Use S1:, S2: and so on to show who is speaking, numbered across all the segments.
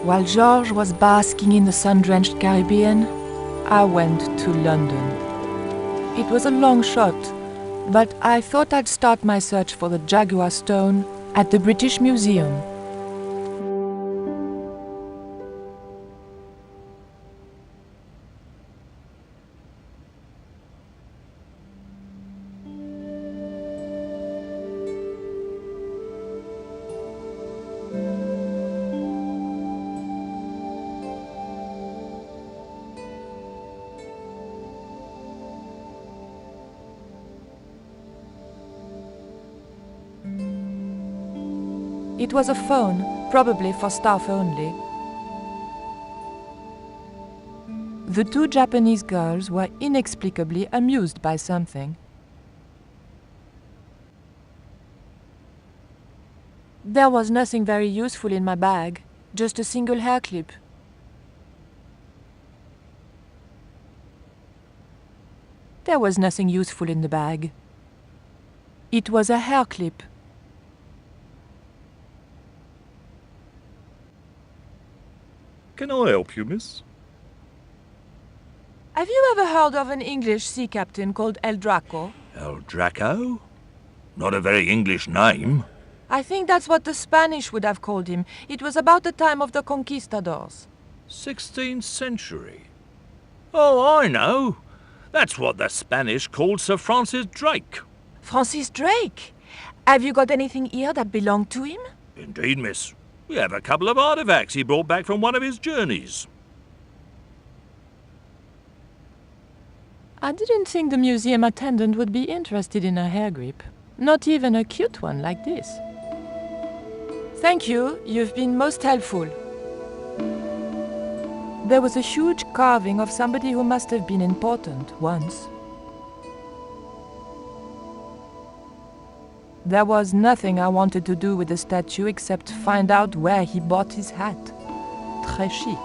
S1: While George was basking in the sun-drenched Caribbean, I went to London. It was a long shot, but I thought I'd start my search for the Jaguar stone at the British Museum. It was a phone, probably for staff only. The two Japanese girls were inexplicably amused by something. There was nothing very useful in my bag, just a single hair clip. There was nothing useful in the bag. It was a hair clip.
S2: Can I help you, miss?
S1: Have you ever heard of an English sea captain called El Draco?
S2: El Draco? Not a very English name.
S1: I think that's what the Spanish would have called him. It was about the time of the conquistadors.
S2: 16th century. Oh, I know. That's what the Spanish called Sir Francis Drake.
S1: Francis Drake? Have you got anything here that belonged to him?
S2: Indeed, miss. We have a couple of artifacts he brought back from one of his journeys.
S1: I didn't think the museum attendant would be interested in a hair grip. Not even a cute one like this. Thank you, you've been most helpful. There was a huge carving of somebody who must have been important once. There was nothing I wanted to do with the statue except find out where he bought his hat. Très chic.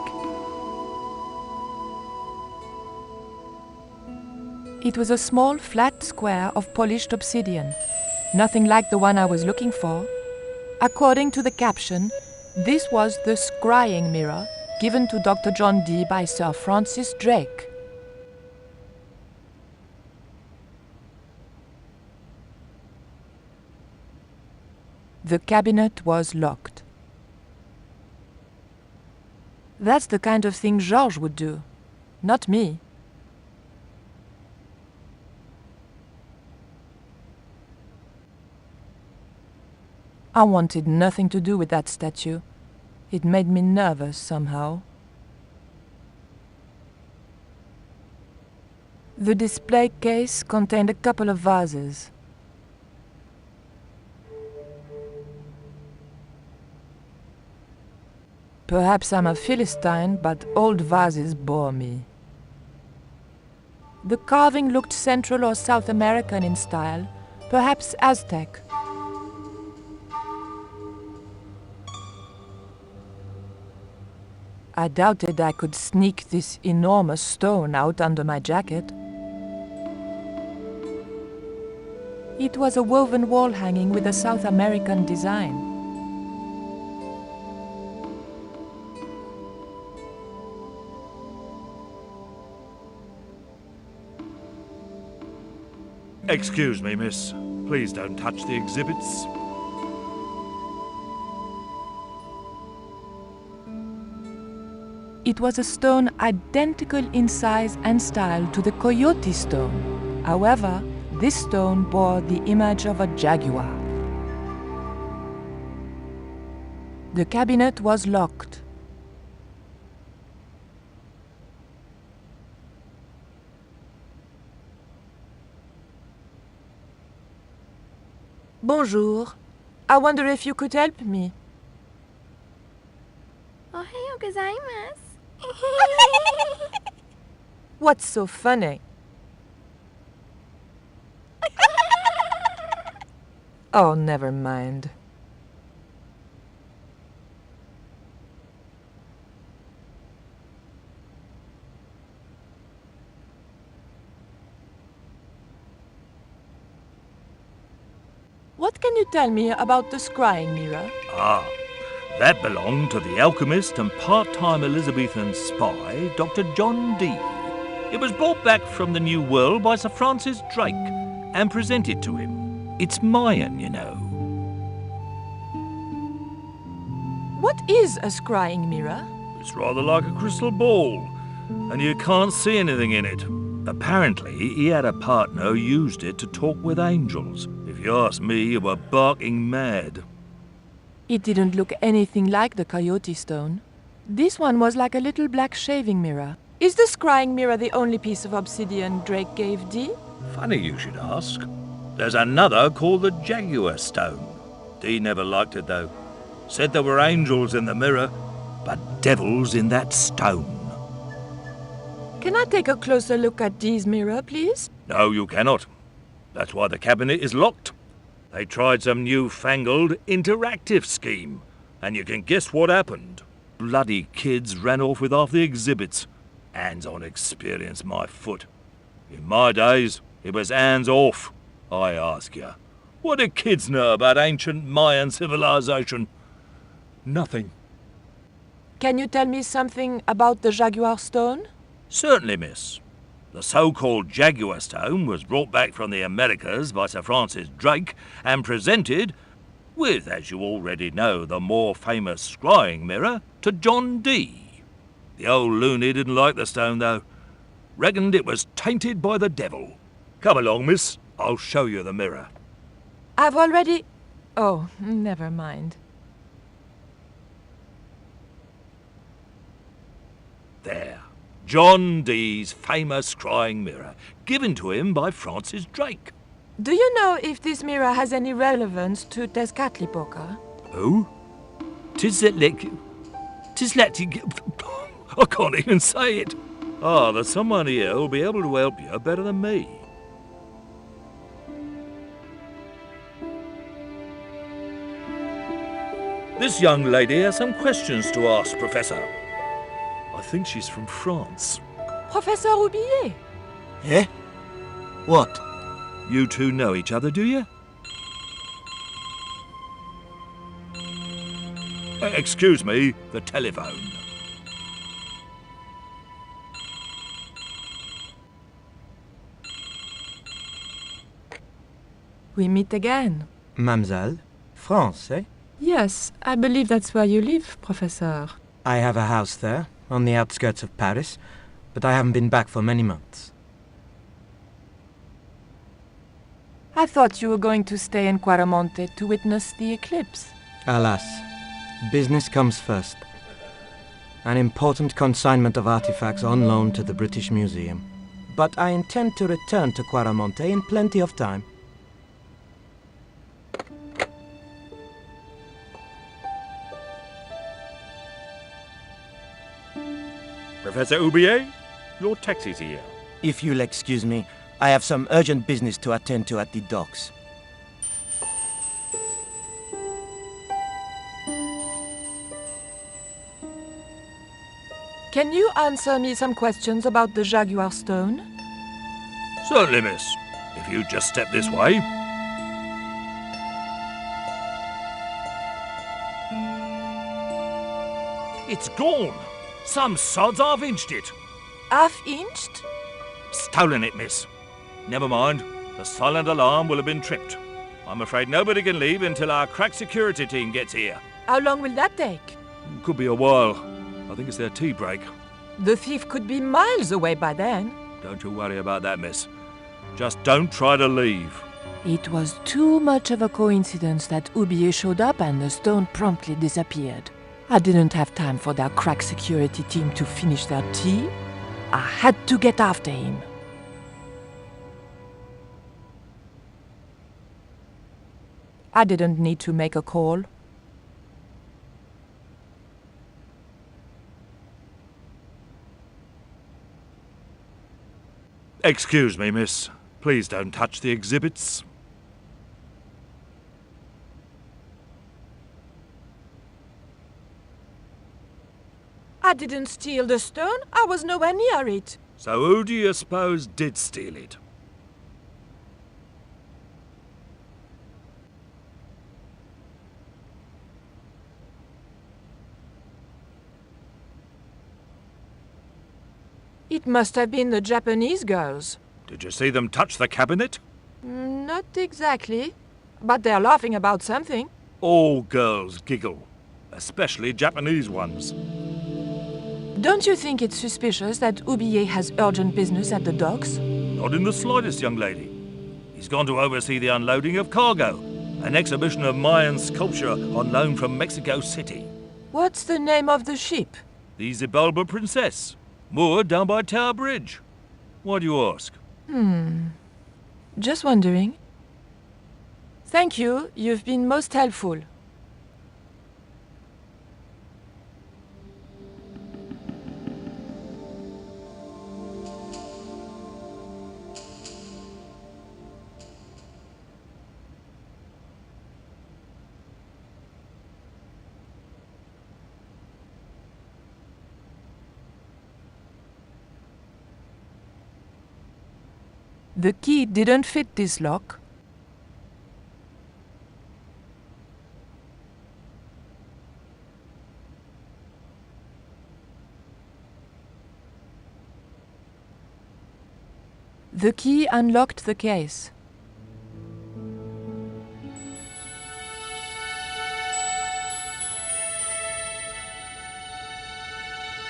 S1: It was a small, flat square of polished obsidian. Nothing like the one I was looking for. According to the caption, this was the scrying mirror given to Dr. John Dee by Sir Francis Drake. The cabinet was locked. That's the kind of thing George would do, not me. I wanted nothing to do with that statue. It made me nervous somehow. The display case contained a couple of vases. Perhaps I'm a Philistine, but old vases bore me. The carving looked Central or South American in style, perhaps Aztec. I doubted I could sneak this enormous stone out under my jacket. It was a woven wall hanging with a South American design.
S2: Excuse me, miss. Please don't touch the exhibits.
S1: It was a stone identical in size and style to the coyote stone. However, this stone bore the image of a jaguar. The cabinet was locked. Bonjour. I wonder if you could help me.
S3: Ohayou gozaimasu.
S1: What's so funny? Oh, never mind. What can you tell me about the scrying mirror?
S2: Ah, That belonged to the alchemist and part-time Elizabethan spy, Dr. John Dee. It was brought back from the New World by Sir Francis Drake and presented to him. It's Mayan, you know.
S1: What is a scrying mirror?
S2: It's rather like a crystal ball, and you can't see anything in it. Apparently, he had a partner who used it to talk with angels. If you ask me, you were barking mad.
S1: It didn't look anything like the coyote stone. This one was like a little black shaving mirror. Is the scrying mirror the only piece of obsidian Drake gave Dee?
S2: Funny you should ask. There's another called the Jaguar Stone. Dee never liked it though. Said there were angels in the mirror, but devils in that stone.
S1: Can I take a closer look at Dee's mirror, please?
S2: No, you cannot. That's why the cabinet is locked. They tried some newfangled interactive scheme, and you can guess what happened. Bloody kids ran off with half the exhibits. Hands-on experience, my foot. In my days, it was hands off. I ask you, what do kids know about ancient Mayan civilization? Nothing.
S1: Can you tell me something about the Jaguar stone?
S2: Certainly, miss. The so-called Jaguar Stone was brought back from the Americas by Sir Francis Drake and presented, with, as you already know, the more famous scrying mirror, to John Dee. The old loony didn't like the stone, though. Reckoned it was tainted by the devil. Come along, miss. I'll show you the mirror.
S1: I've already... Oh, never mind.
S2: There. John Dee's famous scrying mirror, given to him by Francis Drake.
S1: Do you know if this mirror has any relevance to Tezcatlipoca?
S2: Who? I can't even say it. Ah, there's someone here who'll be able to help you better than me. This young lady has some questions to ask, Professor. I think she's from France.
S1: Professor Roubillet?
S4: Eh? What?
S2: You two know each other, do you? Excuse me, the telephone.
S1: We meet again.
S4: Mademoiselle? France, eh?
S1: Yes, I believe that's where you live, Professor.
S4: I have a house there, on the outskirts of Paris, but I haven't been back for many months.
S1: I thought you were going to stay in Quaramonte to witness the eclipse.
S4: Alas, business comes first. An important consignment of artifacts on loan to the British Museum. But I intend to return to Quaramonte in plenty of time.
S2: Professor Roubillet, your taxi's here.
S4: If you'll excuse me, I have some urgent business to attend to at the docks.
S1: Can you answer me some questions about the Jaguar stone?
S2: Certainly, miss. If you just step this way. It's gone. Some sods half-inched it.
S1: Half-inched?
S2: Stolen it, miss. Never mind. The silent alarm will have been tripped. I'm afraid nobody can leave until our crack security team gets here.
S1: How long will that take?
S2: Could be a while. I think it's their tea break.
S1: The thief could be miles away by then.
S2: Don't you worry about that, miss. Just don't try to leave.
S1: It was too much of a coincidence that Roubillet showed up and the stone promptly disappeared. I didn't have time for their crack security team to finish their tea. I had to get after him. I didn't need to make a call.
S2: Excuse me, miss. Please don't touch the exhibits.
S1: I didn't steal the stone. I was nowhere near it.
S2: So who do you suppose did steal it?
S1: It must have been the Japanese girls.
S2: Did you see them touch the cabinet?
S1: Not exactly, but they're laughing about something.
S2: All girls giggle, especially Japanese ones.
S1: Don't you think it's suspicious that Oublié has urgent business at the docks?
S2: Not in the slightest, young lady. He's gone to oversee the unloading of cargo, an exhibition of Mayan sculpture on loan from Mexico City.
S1: What's the name of the ship?
S2: The Xibalba Princess, moored down by Tower Bridge. Why do you ask?
S1: Just wondering. Thank you, you've been most helpful. The key didn't fit this lock. The key unlocked the case.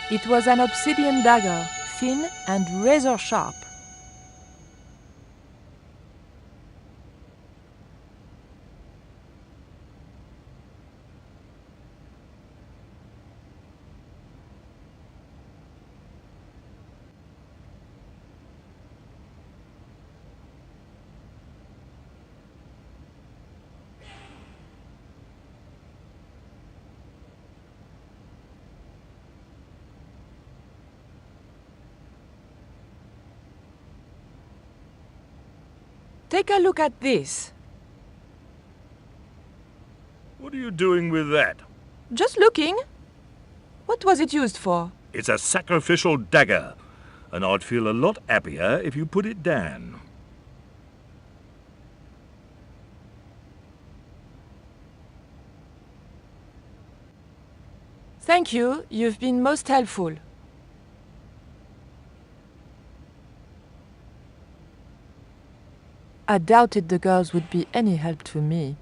S1: It was an obsidian dagger, thin and razor sharp. Take a look at this.
S2: What are you doing with that?
S1: Just looking. What was it used for?
S2: It's a sacrificial dagger, and I'd feel a lot happier if you put it down.
S1: Thank you, you've been most helpful. I doubted the girls would be any help to me.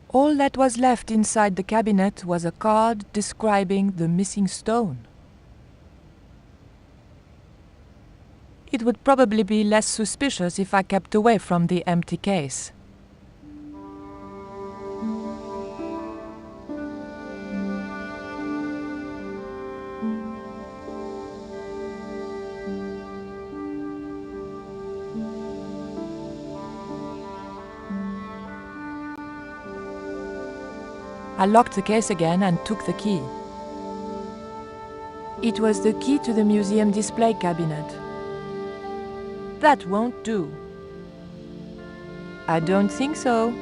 S1: All that was left inside the cabinet was a card describing the missing stone. It would probably be less suspicious if I kept away from the empty case. I locked the case again and took the key. It was the key to the museum display cabinet. That won't do. I don't think so.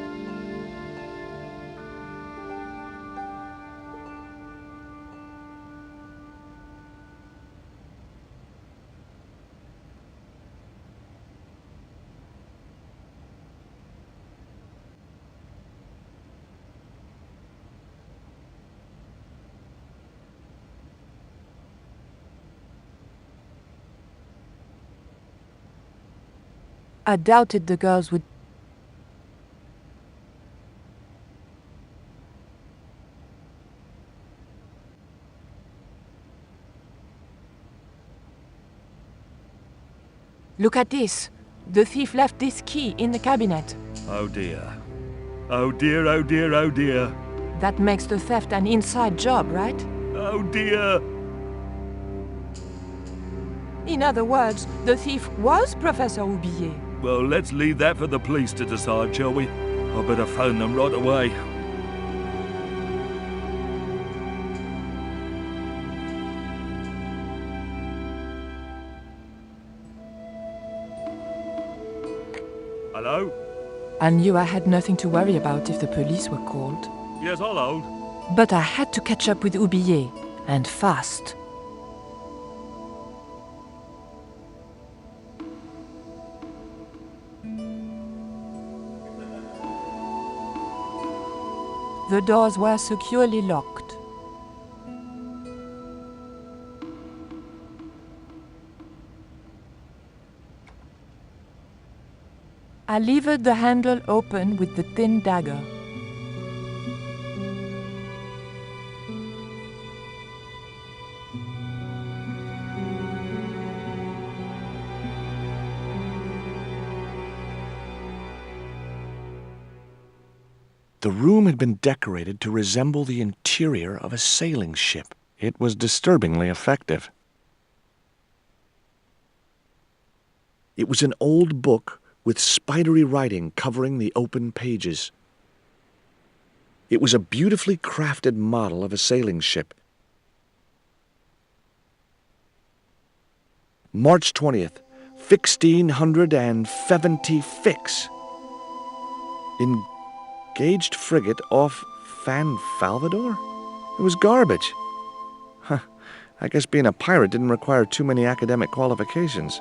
S1: I doubted the girls would. Look at this. The thief left this key in the cabinet.
S2: Oh dear. Oh dear, oh dear, oh dear.
S1: That makes the theft an inside job, right?
S2: Oh dear.
S1: In other words, the thief was Professor Oublié.
S2: Well, let's leave that for the police to decide, shall we? I better phone them right away. Hello?
S1: I knew I had nothing to worry about if the police were called.
S2: Yes, I'll hold.
S1: But I had to catch up with Oublié, and fast. The doors were securely locked. I levered the handle open with the thin dagger.
S5: The room had been decorated to resemble the interior of a sailing ship. It was disturbingly effective. It was an old book with spidery writing covering the open pages. It was a beautifully crafted model of a sailing ship. March 20th, 1670 fix. Engaged frigate off Fan Falvador? It was garbage. Huh. I guess being a pirate didn't require too many academic qualifications.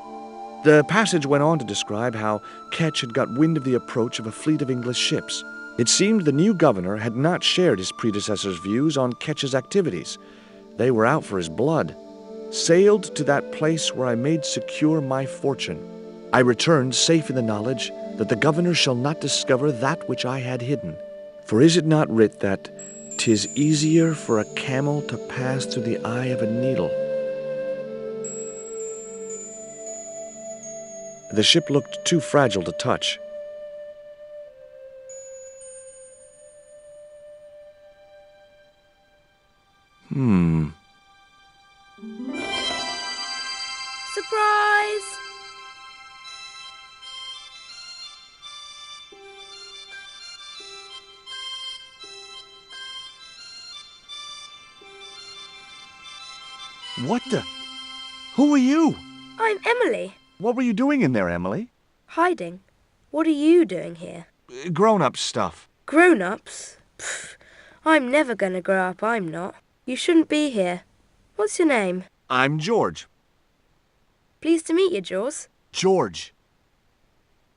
S5: The passage went on to describe how Ketch had got wind of the approach of a fleet of English ships. It seemed the new governor had not shared his predecessor's views on Ketch's activities. They were out for his blood. Sailed to that place where I made secure my fortune. I returned safe in the knowledge that the governor shall not discover that which I had hidden. For is it not writ that 'tis easier for a camel to pass through the eye of a needle? The ship looked too fragile to touch.
S3: Surprise!
S5: What the? Who are you?
S3: I'm Emily.
S5: What were you doing in there, Emily?
S3: Hiding. What are you doing here?
S5: Grown-up stuff.
S3: Grown-ups? Pfft, I'm never going to grow up, I'm not. You shouldn't be here. What's your name?
S5: I'm George.
S3: Pleased to meet you, Jaws.
S5: George.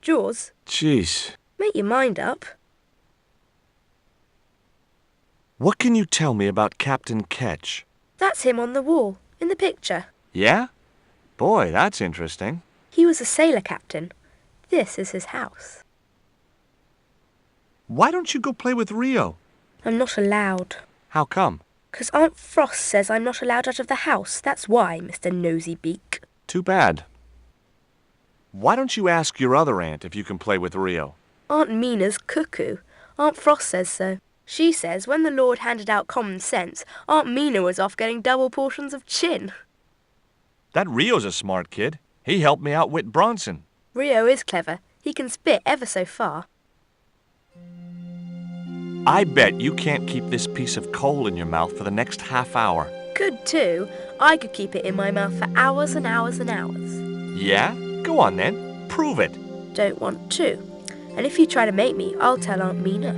S3: Jaws?
S5: Jeez.
S3: Make your mind up.
S5: What can you tell me about Captain Ketch?
S3: That's him on the wall, in the picture.
S5: Yeah? Boy, that's interesting.
S3: He was a sailor captain. This is his house.
S5: Why don't you go play with Rio?
S3: I'm not allowed.
S5: How come?
S3: 'Cause Aunt Frost says I'm not allowed out of the house. That's why, Mr. Nosybeak.
S5: Too bad. Why don't you ask your other aunt if you can play with Rio?
S3: Aunt Mina's cuckoo. Aunt Frost says so. She says when the Lord handed out common sense, Aunt Mina was off getting double portions of chin.
S5: That Rio's a smart kid. He helped me outwit Bronson.
S3: Rio is clever. He can spit ever so far.
S5: I bet you can't keep this piece of coal in your mouth for the next half hour.
S3: Could too. I could keep it in my mouth for hours and hours and hours.
S5: Yeah? Go on then. Prove it.
S3: Don't want to. And if you try to make me, I'll tell Aunt Mina.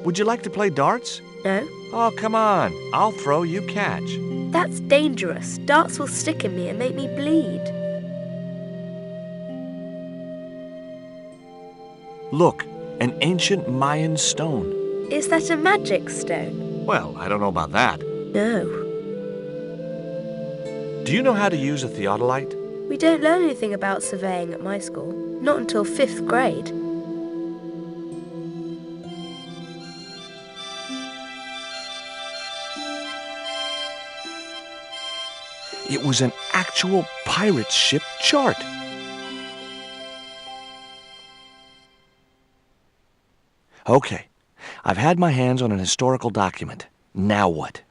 S5: Would you like to play darts?
S3: No?
S5: Oh, come on. I'll throw, you catch.
S3: That's dangerous. Darts will stick in me and make me bleed.
S5: Look, an ancient Mayan stone.
S3: Is that a magic stone?
S5: Well, I don't know about that.
S3: No.
S5: Do you know how to use a theodolite?
S3: We don't learn anything about surveying at my school. Not until 5th grade.
S5: It was an actual pirate ship chart. Okay, I've had my hands on an historical document. Now what?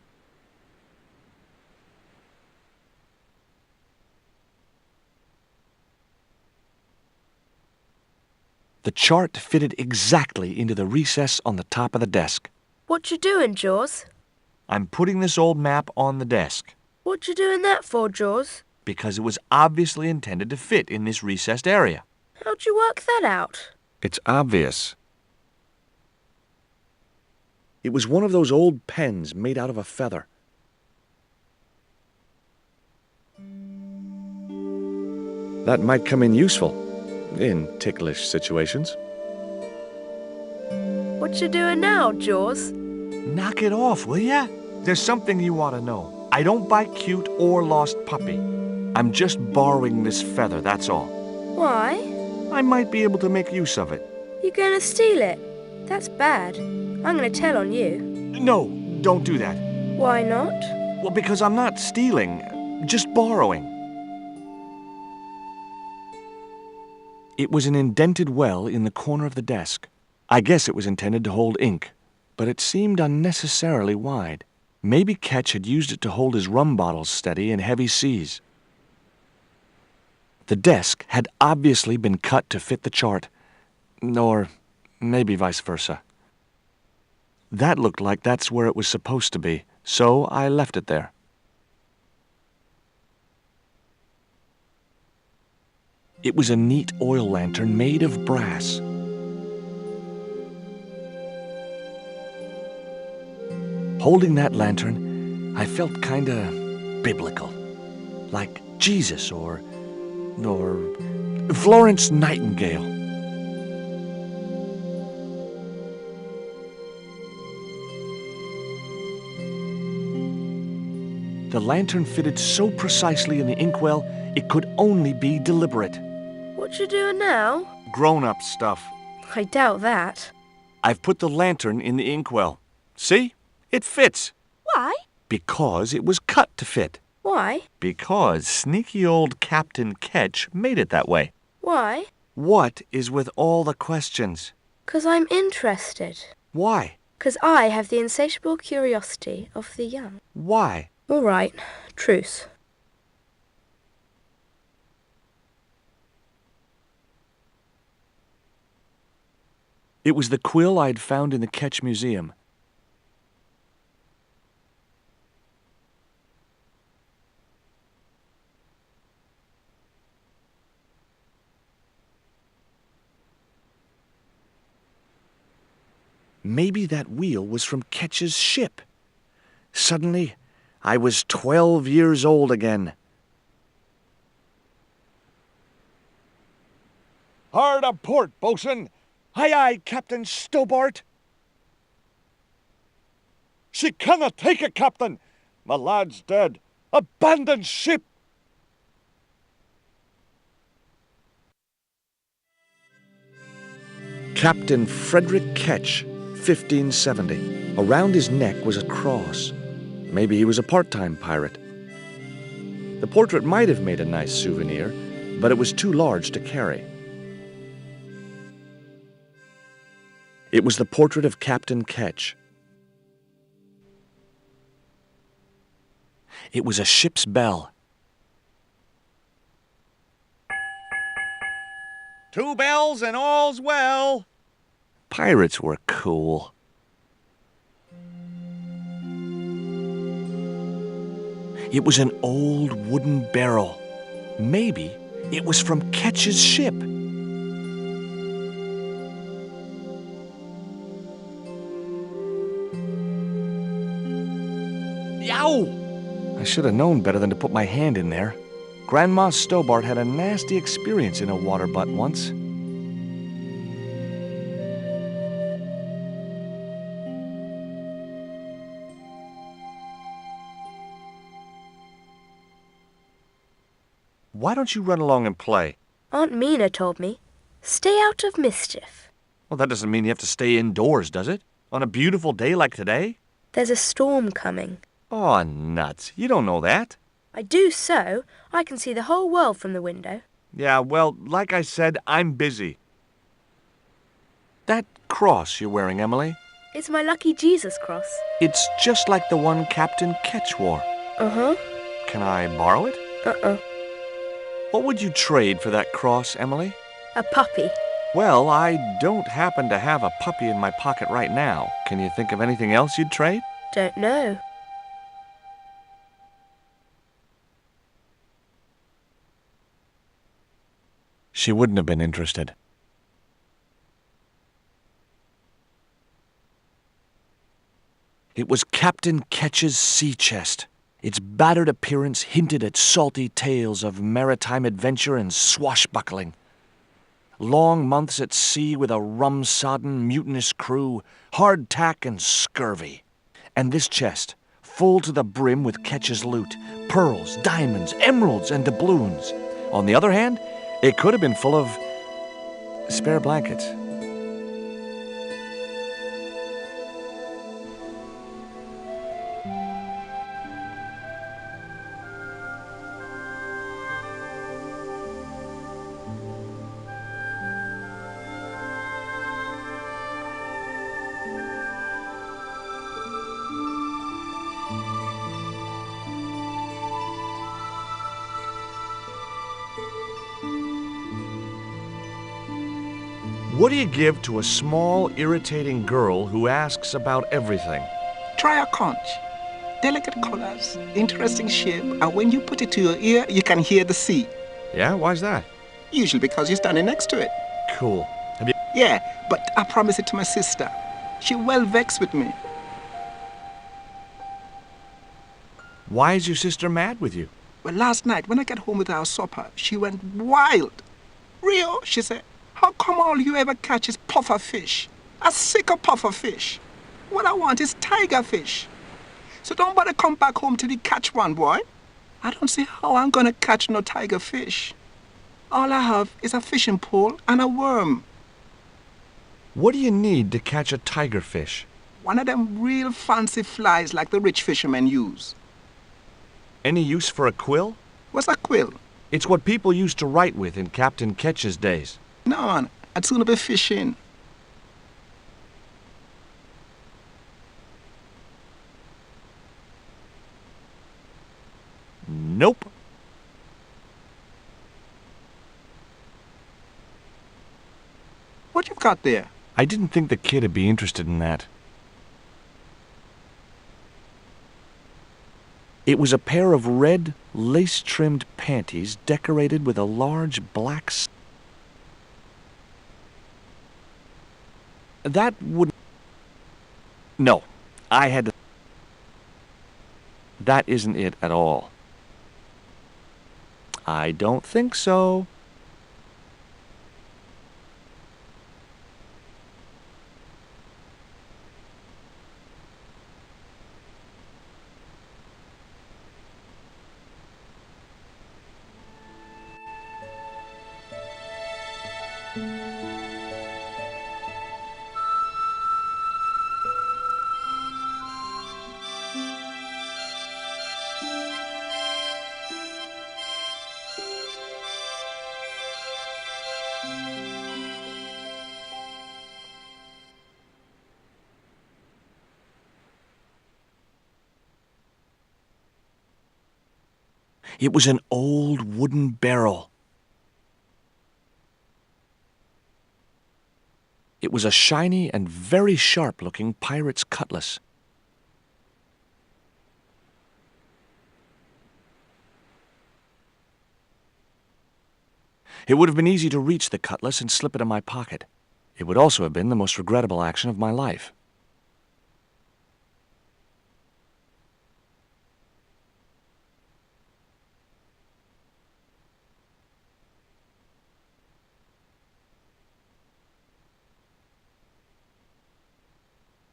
S5: The chart fitted exactly into the recess on the top of the desk.
S3: What you doing, Jaws?
S5: I'm putting this old map on the desk.
S3: What you doing that for, Jaws?
S5: Because it was obviously intended to fit in this recessed area.
S3: How'd you work that out?
S5: It's obvious. It was one of those old pens made out of a feather. That might come in useful in ticklish situations.
S3: What you doing now, Jaws?
S5: Knock it off, will ya? There's something you ought to know. I don't buy cute or lost puppy. I'm just borrowing this feather, that's all.
S3: Why?
S5: I might be able to make use of it.
S3: You gonna steal it? That's bad. I'm gonna tell on you.
S5: No, don't do that.
S3: Why not?
S5: Well, because I'm not stealing, just borrowing. It was an indented well in the corner of the desk. I guess it was intended to hold ink, but it seemed unnecessarily wide. Maybe Ketch had used it to hold his rum bottles steady in heavy seas. The desk had obviously been cut to fit the chart, or maybe vice versa. That looked like that's where it was supposed to be, so I left it there. It was a neat oil lantern made of brass. Holding that lantern, I felt kinda biblical, like Jesus or Florence Nightingale. The lantern fitted so precisely in the inkwell, it could only be deliberate.
S3: What you doing now?
S5: Grown-up stuff.
S3: I doubt that.
S5: I've put the lantern in the inkwell. See? It fits.
S3: Why?
S5: Because it was cut to fit.
S3: Why?
S5: Because sneaky old Captain Ketch made it that way.
S3: Why?
S5: What is with all the questions?
S3: 'Cause I'm interested.
S5: Why?
S3: 'Cause I have the insatiable curiosity of the young.
S5: Why?
S3: All right, truce.
S5: It was the quill I'd found in the Ketch Museum. Maybe that wheel was from Ketch's ship. Suddenly, I was 12 years old again. Hard a port, bosun! Aye, aye, Captain Stobart! She cannot take it, Captain! My lad's dead. Abandon ship! Captain Frederick Ketch, 1570. Around his neck was a cross. Maybe he was a part-time pirate. The portrait might have made a nice souvenir, but it was too large to carry. It was the portrait of Captain Ketch. It was a ship's bell. 2 bells and all's well. Pirates were cool. It was an old wooden barrel. Maybe it was from Ketch's ship. Yow! I should have known better than to put my hand in there. Grandma Stobart had a nasty experience in a water butt once. Why don't you run along and play?
S3: Aunt Mina told me, stay out of mischief.
S5: Well, that doesn't mean you have to stay indoors, does it? On a beautiful day like today?
S3: There's a storm coming.
S5: Oh, nuts. You don't know that.
S3: I do so. I can see the whole world from the window.
S5: Yeah, well, like I said, I'm busy. That cross you're wearing, Emily,
S3: It's my lucky Jesus cross.
S5: it's just like the one Captain Ketch wore.
S3: Uh-huh.
S5: Can I borrow it?
S3: Uh-uh.
S5: What would you trade for that cross, Emily?
S3: A puppy.
S5: Well, I don't happen to have a puppy in my pocket right now. Can you think of anything else you'd trade?
S3: Don't know.
S5: She wouldn't have been interested. It was Captain Ketch's sea chest. Its battered appearance hinted at salty tales of maritime adventure and swashbuckling. Long months at sea with a rum-sodden, mutinous crew, hardtack and scurvy. And this chest, full to the brim with Ketch's loot, pearls, diamonds, emeralds, and doubloons. On the other hand, it could have been full of spare blankets. What do you give to a small, irritating girl who asks about everything?
S6: Try a conch. Delicate colors, interesting shape, and when you put it to your ear, you can hear the sea.
S5: Yeah, why's that?
S6: Usually because you're standing next to it.
S5: Cool. Have you...
S6: Yeah, but I promised it to my sister. She well vexed with me.
S5: Why is your sister mad with you?
S6: Well, last night, when I got home with our supper, she went wild. Rio, she said, how come all you ever catch is puffer fish? A sicker puffer fish. What I want is tiger fish. So don't bother come back home till you catch one, boy. I don't see how I'm gonna catch no tiger fish. All I have is a fishing pole and a worm.
S5: What do you need to catch a tiger fish?
S6: One of them real fancy flies like the rich fishermen use.
S5: Any use for a quill?
S6: What's a quill?
S5: It's what people used to write with in Captain Ketch's days.
S6: No, man, I'd sooner be fishing.
S5: Nope.
S6: What you've got there?
S5: I didn't think the kid'd be interested in that. It was a pair of red, lace-trimmed panties decorated with a large black... That wouldn't... No, I had to... That isn't it at all. I don't think so. It was an old wooden barrel. It was a shiny and very sharp-looking pirate's cutlass. It would have been easy to reach the cutlass and slip it in my pocket. It would also have been the most regrettable action of my life.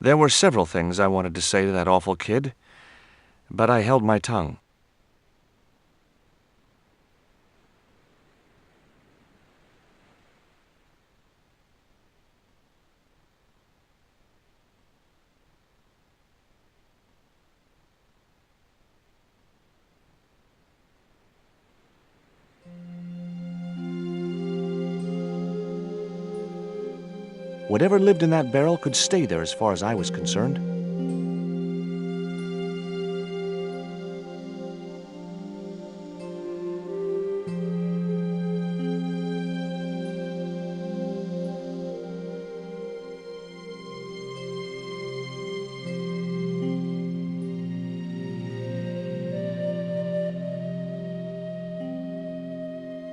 S5: There were several things I wanted to say to that awful kid, but I held my tongue. Whatever lived in that barrel could stay there as far as I was concerned.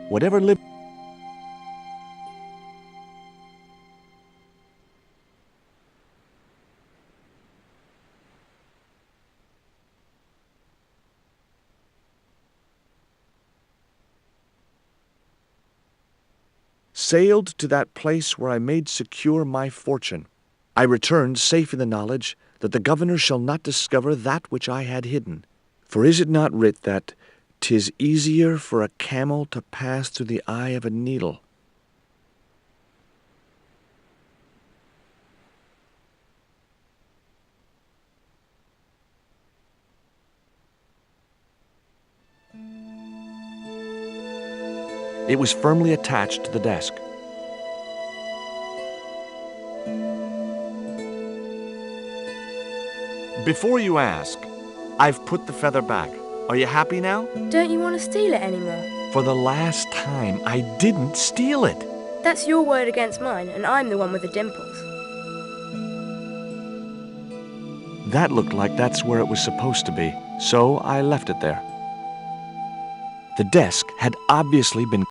S5: Whatever lived... sailed to that place where I made secure my fortune. I returned safe in the knowledge that the governor shall not discover that which I had hidden. For is it not writ that 'tis easier for a camel to pass through the eye of a needle? It was firmly attached to the desk. Before you ask, I've put the feather back. Are you happy now?
S3: Don't you want to steal it anymore?
S5: For the last time, I didn't steal it.
S3: That's your word against mine, and I'm the one with the dimples.
S5: That looked like that's where it was supposed to be, so I left it there. The desk had obviously been...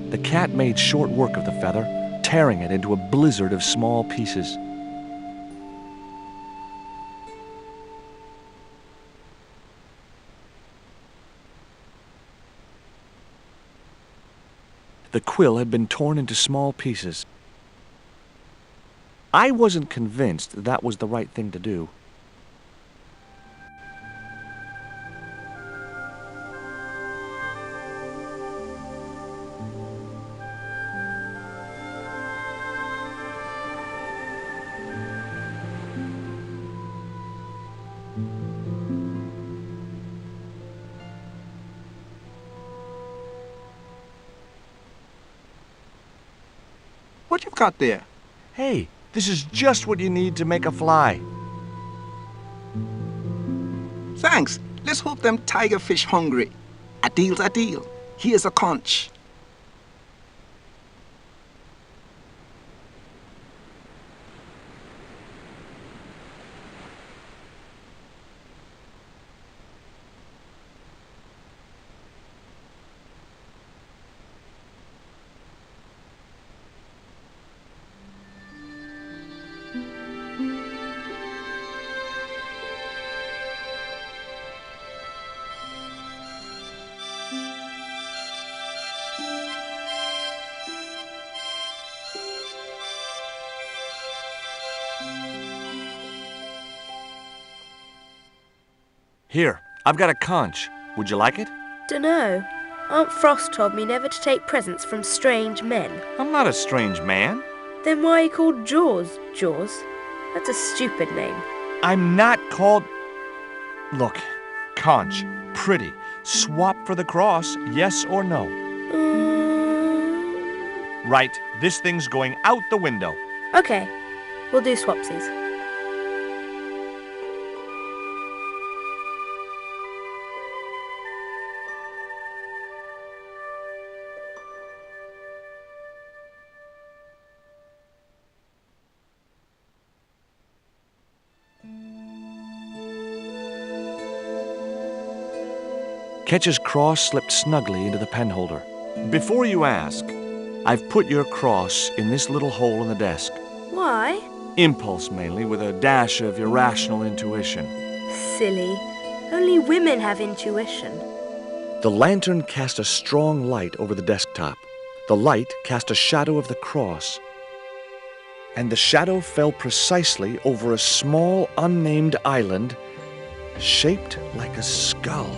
S5: The cat made short work of the feather, tearing it into a blizzard of small pieces. The quill had been torn into small pieces. I wasn't convinced that was the right thing to do.
S6: What you've got there?
S5: Hey, this is just what you need to make a fly.
S6: Thanks. Let's hope them tiger fish hungry. A deal's a deal. Here's a conch.
S5: Here, I've got a conch. Would you like it?
S3: Dunno. Aunt Frost told me never to take presents from strange men.
S5: I'm not a strange man.
S3: Then why are you called Jaws, Jaws? That's a stupid name.
S5: I'm not called... Look, conch, pretty. Swap for the cross, yes or no? Right, this thing's going out the window.
S3: Okay, we'll do swapsies.
S5: Ketch's cross slipped snugly into the penholder. Before you ask, I've put your cross in this little hole in the desk.
S3: Why?
S5: Impulse mainly, with a dash of irrational intuition.
S3: Silly. Only women have intuition.
S5: The lantern cast a strong light over the desktop. The light cast a shadow of the cross. And the shadow fell precisely over a small, unnamed island shaped like a skull.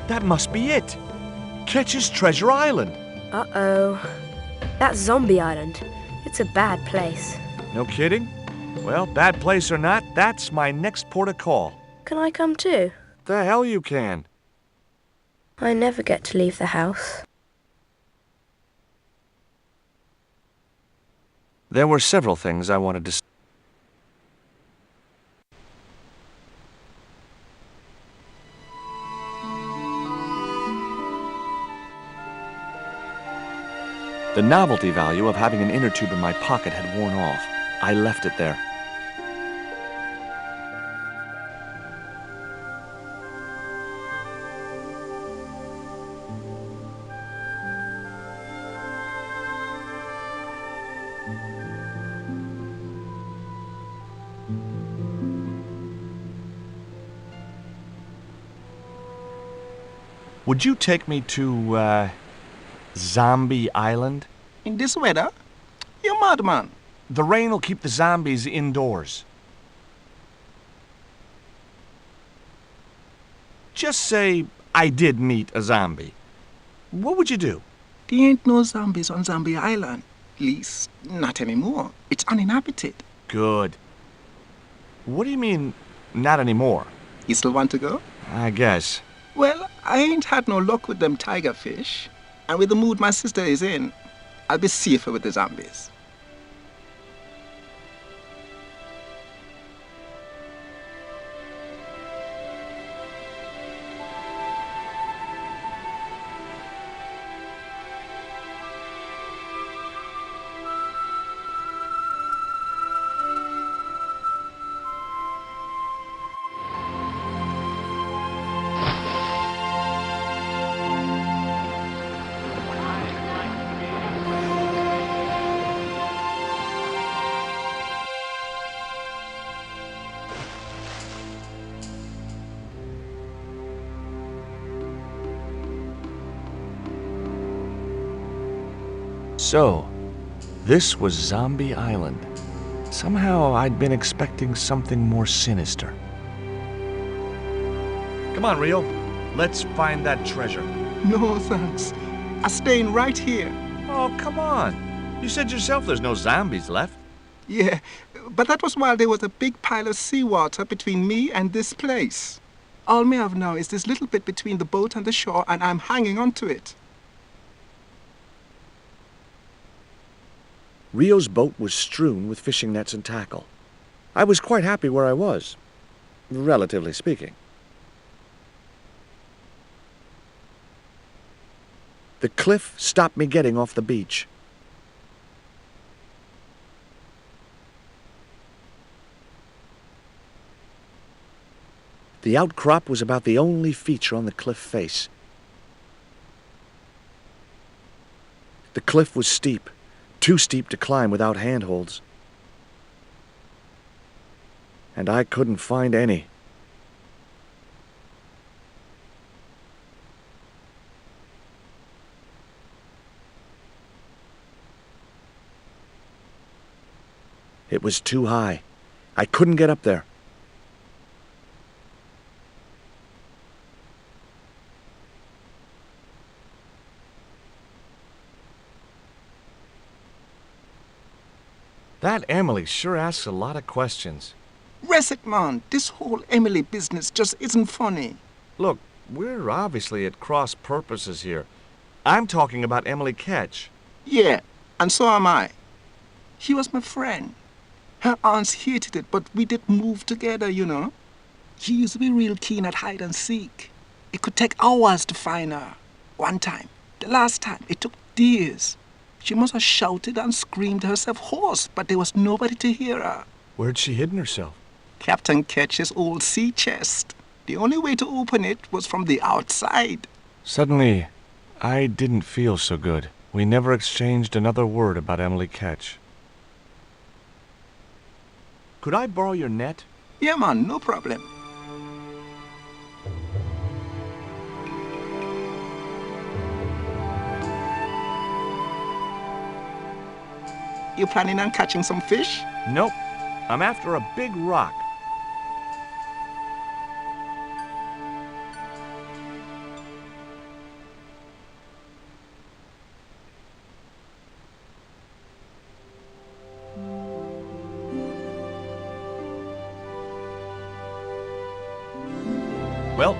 S5: That must be it. Ketch's Treasure Island.
S3: Uh-oh. That's Zombie Island. It's a bad place.
S5: No kidding? Well, bad place or not, that's my next port of call.
S3: Can I come too?
S5: The hell you can.
S3: I never get to leave the house.
S5: There were several things I wanted to say. The novelty value of having an inner tube in my pocket had worn off. I left it there. Would you take me to, Zombie Island?
S6: In this weather? You're mad, man.
S5: The rain will keep the zombies indoors. Just say I did meet a zombie. What would you do?
S6: There ain't no zombies on Zombie Island. At least, not anymore. It's uninhabited.
S5: Good. What do you mean, not anymore?
S6: You still want to go?
S5: I guess.
S6: Well, I ain't had no luck with them tiger fish. And with the mood my sister is in, I'll be safer with the zombies.
S5: So, this was Zombie Island. Somehow I'd been expecting something more sinister. Come on, Rio. Let's find that treasure.
S6: No, thanks. I'm staying right here.
S5: Oh, come on. You said yourself there's no zombies left.
S6: Yeah, but that was while there was a big pile of seawater between me and this place. All me have now is this little bit between the boat and the shore, and I'm hanging on to it.
S5: Rio's boat was strewn with fishing nets and tackle. I was quite happy where I was, relatively speaking. The cliff stopped me getting off the beach. The outcrop was about the only feature on the cliff face. The cliff was steep. Too steep to climb without handholds. And I couldn't find any. It was too high. I couldn't get up there. That Emily sure asks a lot of questions.
S6: Rest it, man. This whole Emily business just isn't funny.
S5: Look, we're obviously at cross purposes here. I'm talking about Emily Ketch.
S6: Yeah, and so am I. She was my friend. Her aunts hated it, but we did move together, you know. She used to be real keen at hide and seek. It could take hours to find her. One time, the last time, it took days. She must have shouted and screamed herself hoarse, but there was nobody to hear her.
S5: Where'd she hidden herself?
S6: Captain Ketch's old sea chest. The only way to open it was from the outside.
S5: Suddenly, I didn't feel so good. We never exchanged another word about Emily Ketch. Could I borrow your net?
S6: Yeah, man, no problem. You planning on catching some fish?
S5: Nope. I'm after a big rock. Well,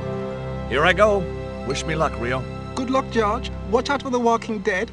S5: here I go. Wish me luck, Rio.
S6: Good luck, George. Watch out for the walking dead.